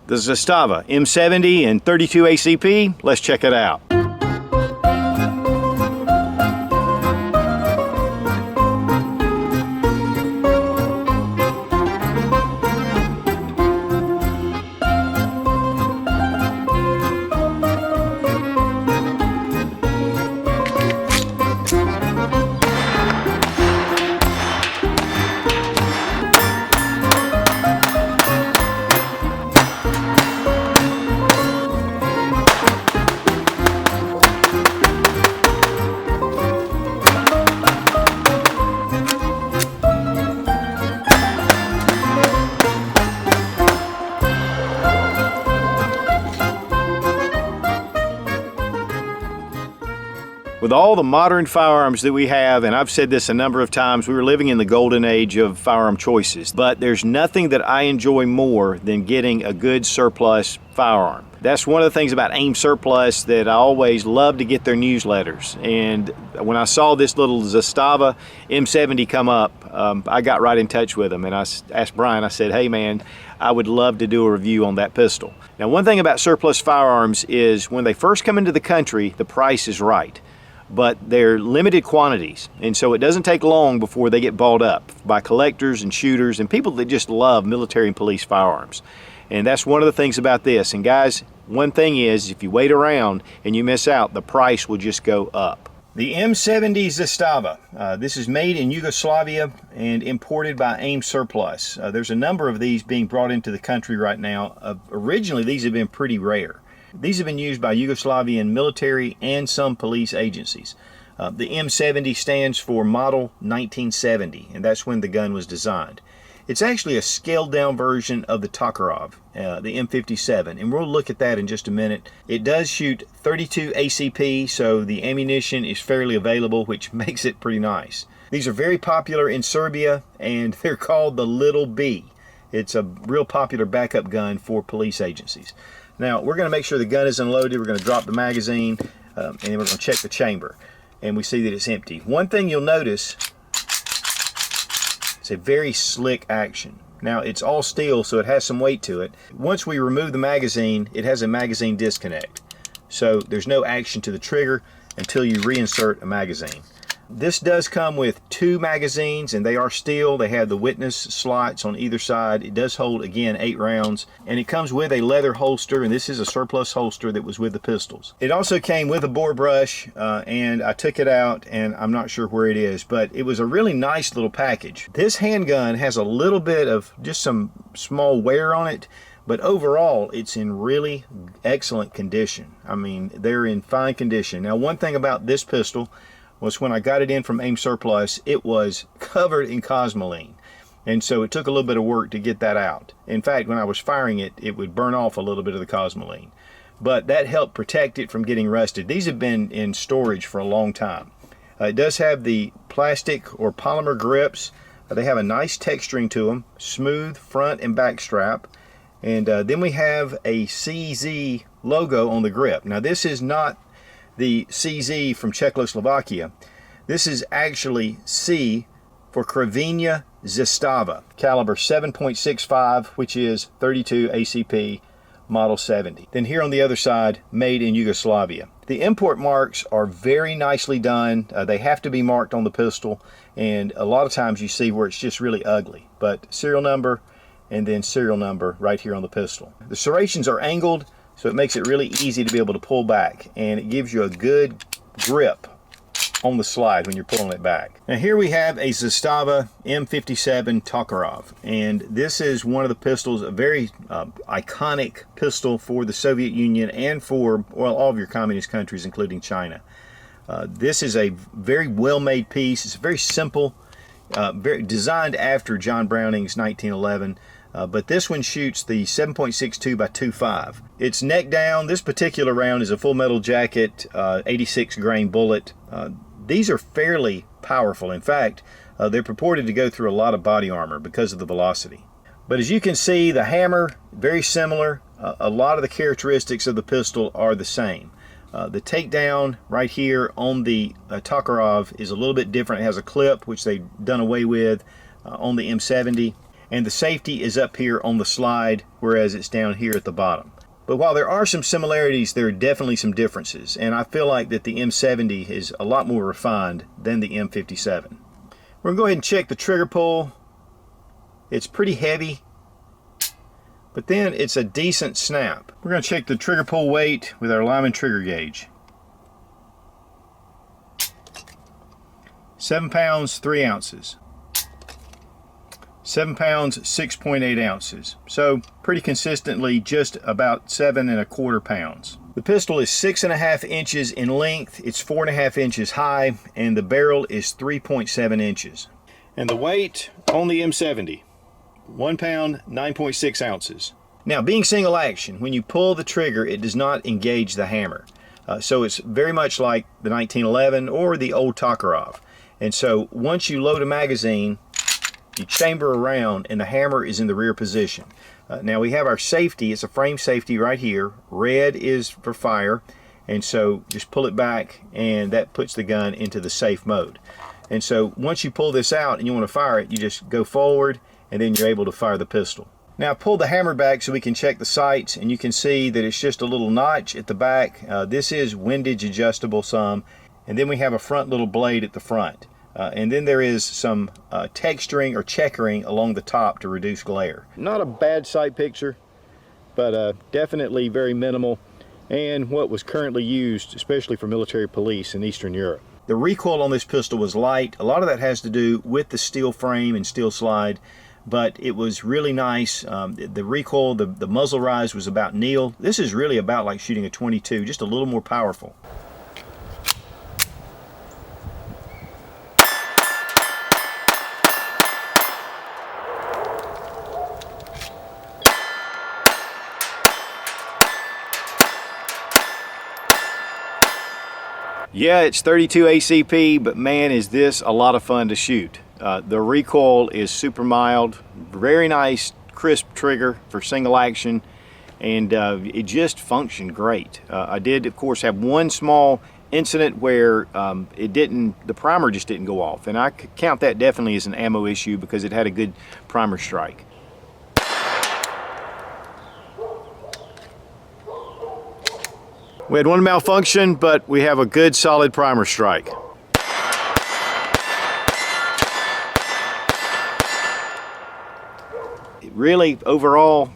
The Zastava M70 and 32 ACP, let's check it out. With all the modern firearms that we have, and I've said this a number of times, we were living in the golden age of firearm choices, but there's nothing that I enjoy more than getting a good surplus firearm. That's one of the things about AIM Surplus that I always love to get their newsletters. And when I saw this little Zastava M70 come up, I got right in touch with them, and I asked Brian, I said, hey man, I would love to do a review on that pistol. Now, one thing about surplus firearms is when they first come into the country, the price is right. But they're limited quantities, and so it doesn't take long before they get bought up by collectors and shooters and people that just love military and police firearms. And that's one of the things about this. And guys, one thing is, if you wait around and you miss out, the price will just go up. The M70 Zastava. This is made in Yugoslavia and imported by AIM Surplus. There's a number of these being brought into the country right now. Originally, these have been pretty rare. These have been used by Yugoslavian military and some police agencies. The M70 stands for Model 1970, and that's when the gun was designed. It's actually a scaled down version of the Tokarev, the M57, and we'll look at that in just a minute. It does shoot 32 ACP, so the ammunition is fairly available, which makes it pretty nice. These are very popular in Serbia, and they're called the Little B. It's a real popular backup gun for police agencies. Now, we're going to make sure the gun is unloaded. We're going to drop the magazine, and then we're going to check the chamber. And we see that it's empty. One thing you'll notice, it's a very slick action. Now, it's all steel, so it has some weight to it. Once we remove the magazine, it has a magazine disconnect. So there's no action to the trigger until you reinsert a magazine. This does come with 2 magazines, and they are steel. They have the witness slots on either side. It does hold, again, 8 rounds, and it comes with a leather holster, and this is a surplus holster that was with the pistols. It also came with a bore brush, and I took it out, and I'm not sure where it is, but it was a really nice little package. This handgun has a little bit of just some small wear on it, but overall, it's in really excellent condition. I mean, they're in fine condition. Now, one thing about this pistol was when I got it in from AIM Surplus, it was covered in cosmoline. And so it took a little bit of work to get that out. In fact, when I was firing it, it would burn off a little bit of the cosmoline. But that helped protect it from getting rusted. These have been in storage for a long time. It does have the plastic or polymer grips. They have a nice texturing to them, smooth front and back strap. And then we have a CZ logo on the grip. Now, this is not the CZ from Czechoslovakia. This is actually C for Krivina Zastava, caliber 7.65, which is 32 ACP, Model 70. Then here on the other side, made in Yugoslavia. The import marks are very nicely done. They have to be marked on the pistol, and a lot of times you see where it's just really ugly. But serial number and then serial number right here on the pistol. The serrations are angled, so it makes it really easy to be able to pull back, and it gives you a good grip on the slide when you're pulling it back. Now here we have a Zastava M57 Tokarev, and this is one of the pistols, a very iconic pistol for the Soviet Union and for, well, all of your communist countries, including China. This is a very well-made piece. It's very simple, very designed after John Browning's 1911. But this one shoots the 7.62 by 2.5. It's neck down. This particular round is a full metal jacket, 86 grain bullet. These are fairly powerful. In fact, they're purported to go through a lot of body armor because of the velocity. But as you can see, the hammer, very similar. A lot of the characteristics of the pistol are the same. The takedown right here on the Tokarev is a little bit different. It has a clip, which they've done away with on the M70. and the safety is up here on the slide, whereas it's down here at the bottom. But while there are some similarities, there are definitely some differences, and I feel like that the M70 is a lot more refined than the M57. We're going to go ahead and check the trigger pull. It's pretty heavy, but then it's a decent snap. We're going to check the trigger pull weight with our Lyman trigger gauge. 7 pounds 3 ounces. 7 pounds 6.8 ounces. So pretty consistently just about 7¼ pounds. The pistol is 6½ inches in length, it's 4½ inches high, and the barrel is 3.7 inches. And the weight on the M70, 1 pound 9.6 ounces. Now, being single action, when you pull the trigger, it does not engage the hammer. So it's very much like the 1911 or the old Tokarev. And so once you load a magazine, you chamber around and the hammer is in the rear position. Now we have our safety, it's a frame safety right here. Red is for fire, and so just pull it back and that puts the gun into the safe mode. And so once you pull this out and you want to fire it, you just go forward and then you're able to fire the pistol. Now pull the hammer back so we can check the sights, and you can see that it's just a little notch at the back. This is windage adjustable some, and then we have a front little blade at the front. And then there is some texturing or checkering along the top to reduce glare. Not a bad sight picture, but definitely very minimal, and what was currently used, especially for military police in Eastern Europe. The recoil on this pistol was light. A lot of that has to do with the steel frame and steel slide, but it was really nice. The recoil, the muzzle rise was about kneel. This is really about like shooting a .22, just a little more powerful. Yeah, it's 32 ACP, but man, is this a lot of fun to shoot. The recoil is super mild, very nice, crisp trigger for single action, and it just functioned great. I did, of course, have one small incident where the primer just didn't go off, and I could count that definitely as an ammo issue because it had a good primer strike. We had one malfunction, but we have a good solid primer strike. Really, overall,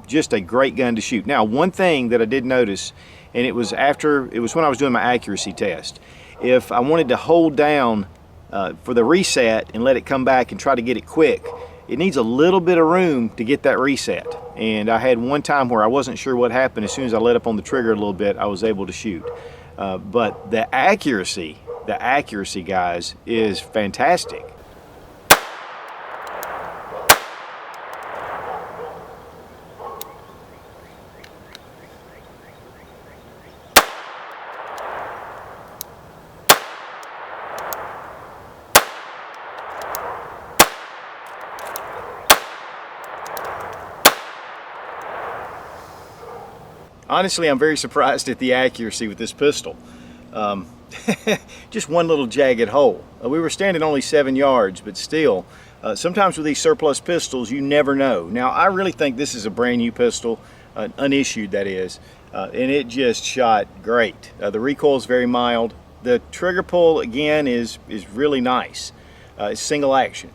just a great gun to shoot. Now, one thing that I did notice, and it was when I was doing my accuracy test. If I wanted to hold down for the reset and let it come back and try to get it quick, it needs a little bit of room to get that reset. And I had one time where I wasn't sure what happened. As soon as I let up on the trigger a little bit, I was able to shoot. But the accuracy, guys, is fantastic. Honestly, I'm very surprised at the accuracy with this pistol. Just one little jagged hole. We were standing only 7 yards, but still, sometimes with these surplus pistols, you never know. Now, I really think this is a brand new pistol, unissued that is, and it just shot great. The recoil is very mild. The trigger pull, again, is really nice. It's single action.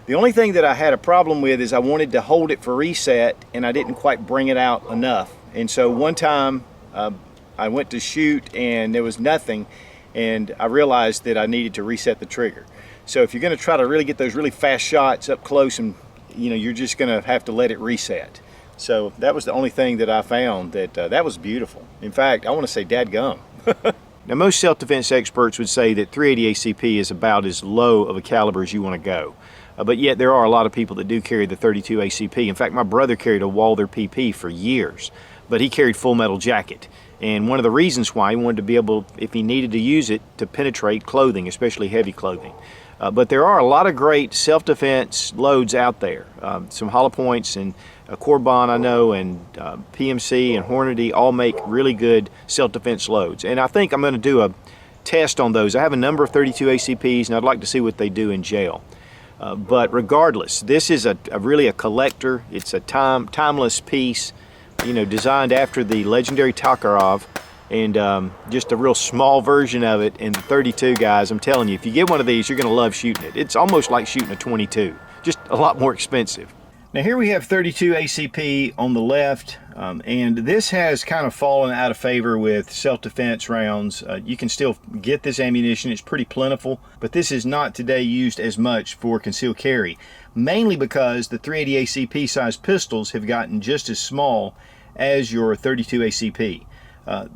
The only thing that I had a problem with is I wanted to hold it for reset, and I didn't quite bring it out enough. And so one time I went to shoot and there was nothing, and I realized that I needed to reset the trigger. So if you're going to try to really get those really fast shots up close, and you're just going to have to let it reset. So that was the only thing that I found that was beautiful. In fact, I want to say dadgum. Now, most self-defense experts would say that 380 ACP is about as low of a caliber as you want to go. But yet there are a lot of people that do carry the 32 ACP. In fact, my brother carried a Walther PP for years, but he carried full metal jacket. And one of the reasons why, he wanted to be able, if he needed to use it, to penetrate clothing, especially heavy clothing. But there are a lot of great self-defense loads out there. Some hollow points and Corbon, I know, and PMC and Hornady all make really good self-defense loads. And I think I'm going to do a test on those. I have a number of 32 ACPs, and I'd like to see what they do in jail. But regardless, this is really a collector. It's a timeless piece, you know, designed after the legendary Tokarev, and just a real small version of it in the 32, guys. I'm telling you, if you get one of these, you're going to love shooting it. It's almost like shooting a 22, just a lot more expensive. Now here we have 32 ACP on the left, and this has kind of fallen out of favor with self-defense rounds. You can still get this ammunition, it's pretty plentiful, but this is not today used as much for concealed carry, mainly because the 380 ACP size pistols have gotten just as small as your 32 ACP.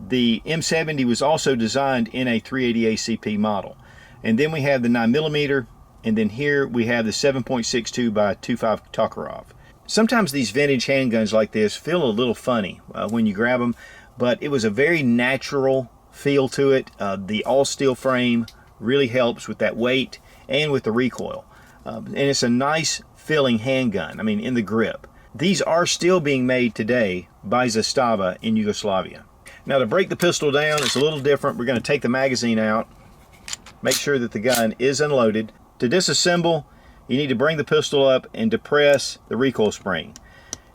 The M70 was also designed in a 380 ACP model. And then we have the 9mm, and then here we have the 7.62 by 25 Tokarev. Sometimes these vintage handguns like this feel a little funny when you grab them, but it was a very natural feel to it. The all-steel frame really helps with that weight and with the recoil. And it's a nice feeling handgun, I mean, in the grip. These are still being made today by Zastava in Yugoslavia. Now to break the pistol down, it's a little different. We're going to take the magazine out, make sure that the gun is unloaded. To disassemble, you need to bring the pistol up and depress the recoil spring.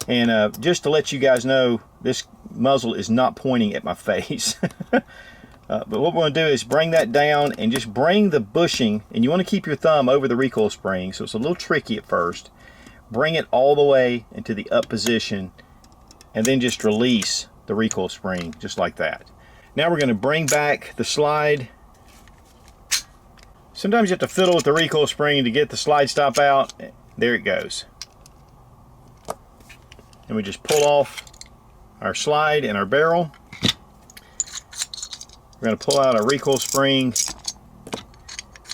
And just to let you guys know, this muzzle is not pointing at my face. But what we're going to do is bring that down and just bring the bushing, and you want to keep your thumb over the recoil spring, so it's a little tricky at first. Bring it all the way into the up position, and then just release the recoil spring, just like that. Now we're going to bring back the slide. Sometimes you have to fiddle with the recoil spring to get the slide stop out. There it goes. And we just pull off our slide and our barrel. We're going to pull out our recoil spring.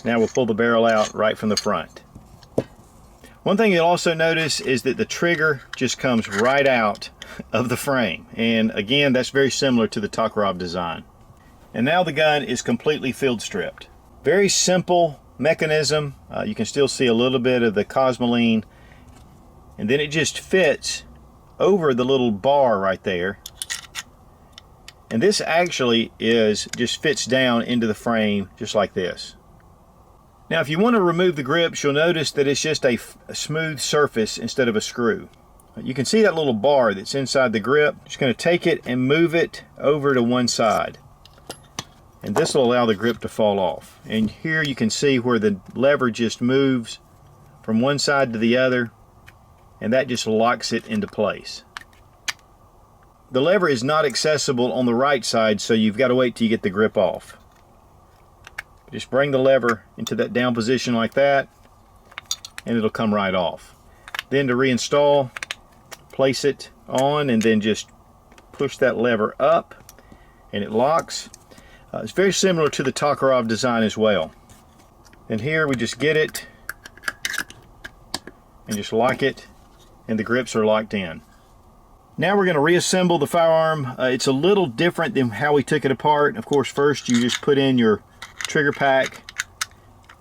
Now we'll pull the barrel out right from the front. One thing you'll also notice is that the trigger just comes right out of the frame. And again, that's very similar to the Tokarev design. And now the gun is completely field stripped. Very simple mechanism. You can still see a little bit of the cosmoline, and then it just fits over the little bar right there. And this actually just fits down into the frame just like this. Now if you want to remove the grips, you'll notice that it's just a smooth surface instead of a screw. You can see that little bar that's inside the grip. Just going to take it and move it over to one side. And this will allow the grip to fall off. And here you can see where the lever just moves from one side to the other, and that just locks it into place. The lever is not accessible on the right side, so you've got to wait till you get the grip off. Just bring the lever into that down position like that, and it'll come right off. Then to reinstall, place it on, and then just push that lever up, and it locks. It's very similar to the Tokarev design as well. And here we just get it and just lock it, and the grips are locked in. Now we're going to reassemble the firearm. It's a little different than how we took it apart. Of course, first you just put in your trigger pack,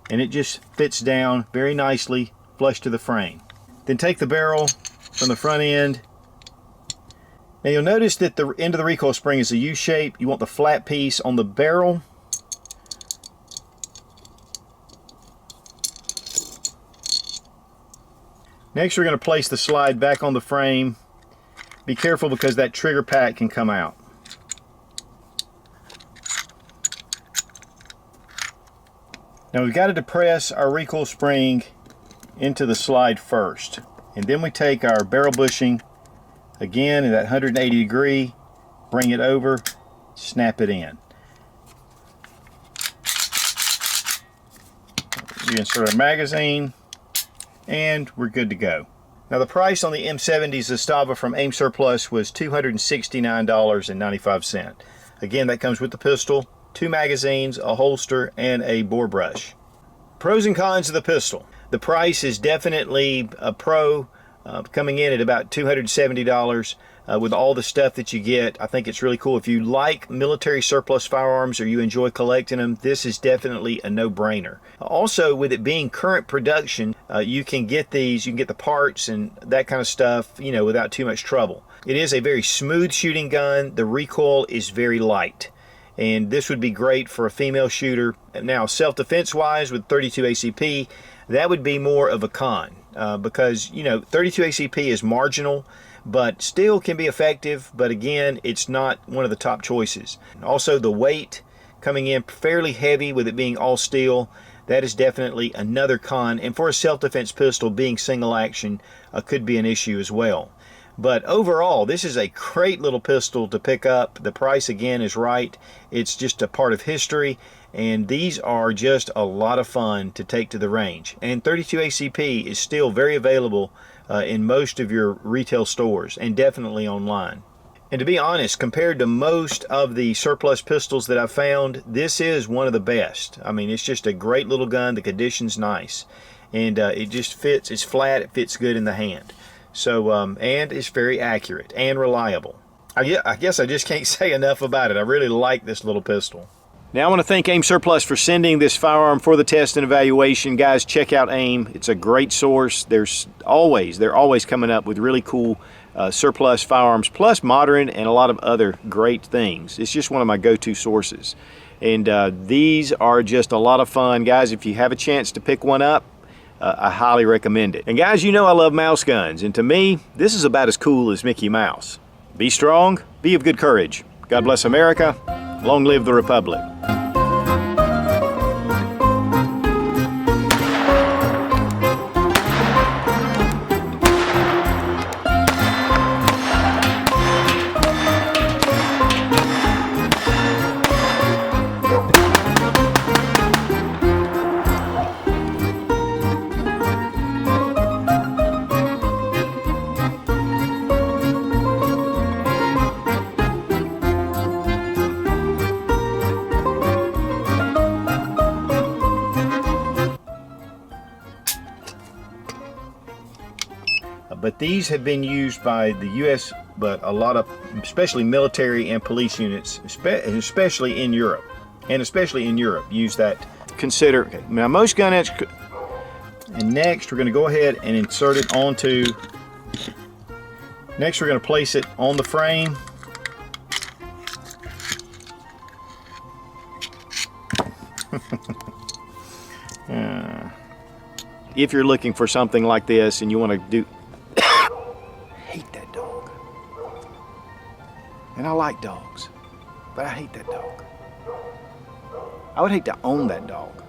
and it just fits down very nicely, flush to the frame. Then take the barrel from the front end. Now you'll notice that the end of the recoil spring is a U shape. You want the flat piece on the barrel. Next we're going to place the slide back on the frame. Be careful because that trigger pack can come out. Now we've got to depress our recoil spring into the slide first. And then we take our barrel bushing again in that 180 degree, bring it over, snap it in. You insert our magazine, and we're good to go. Now the price on the M70 Zastava from AIM Surplus was $269.95. Again, that comes with the pistol, 2 magazines, a holster, and a bore brush. Pros and cons of the pistol. The price is definitely a pro, coming in at about $270 with all the stuff that you get. I think it's really cool. If you like military surplus firearms or you enjoy collecting them, this is definitely a no-brainer. Also, with it being current production, you can get these, you can get the parts and that kind of stuff, you know, without too much trouble. It is a very smooth shooting gun. The recoil is very light, and this would be great for a female shooter. Now, self-defense wise with 32 ACP, that would be more of a con, because, you know, 32 ACP is marginal, but still can be effective. But again, it's not one of the top choices. Also, the weight coming in fairly heavy with it being all steel, that is definitely another con. And for a self-defense pistol, being single action could be an issue as well. But overall, this is a great little pistol to pick up. The price, again, is right. It's just a part of history, and these are just a lot of fun to take to the range. And 32 ACP is still very available in most of your retail stores, and definitely online. And to be honest, compared to most of the surplus pistols that I've found, this is one of the best. I mean, it's just a great little gun. The condition's nice, and it just fits. It's flat. It fits good in the hand. So, and it's very accurate and reliable. I guess I just can't say enough about it. I really like this little pistol. Now, I want to thank AIM Surplus for sending this firearm for the test and evaluation. Guys, check out AIM. It's a great source. They're always coming up with really cool surplus firearms, plus modern and a lot of other great things. It's just one of my go-to sources. And these are just a lot of fun. Guys, if you have a chance to pick one up, I highly recommend it. And guys, you know I love mouse guns, and to me, this is about as cool as Mickey Mouse. Be strong, be of good courage. God bless America. Long live the Republic. But these have been used by the U.S., but a lot of, especially military and police units, especially in Europe. And especially in Europe, use that. Consider, okay, now most gun nets, and next we're going to go ahead and insert it onto, next we're going to place it on the frame. If you're looking for something like this and you want to do, hate that dog. And I like dogs, but I hate that dog. I would hate to own that dog.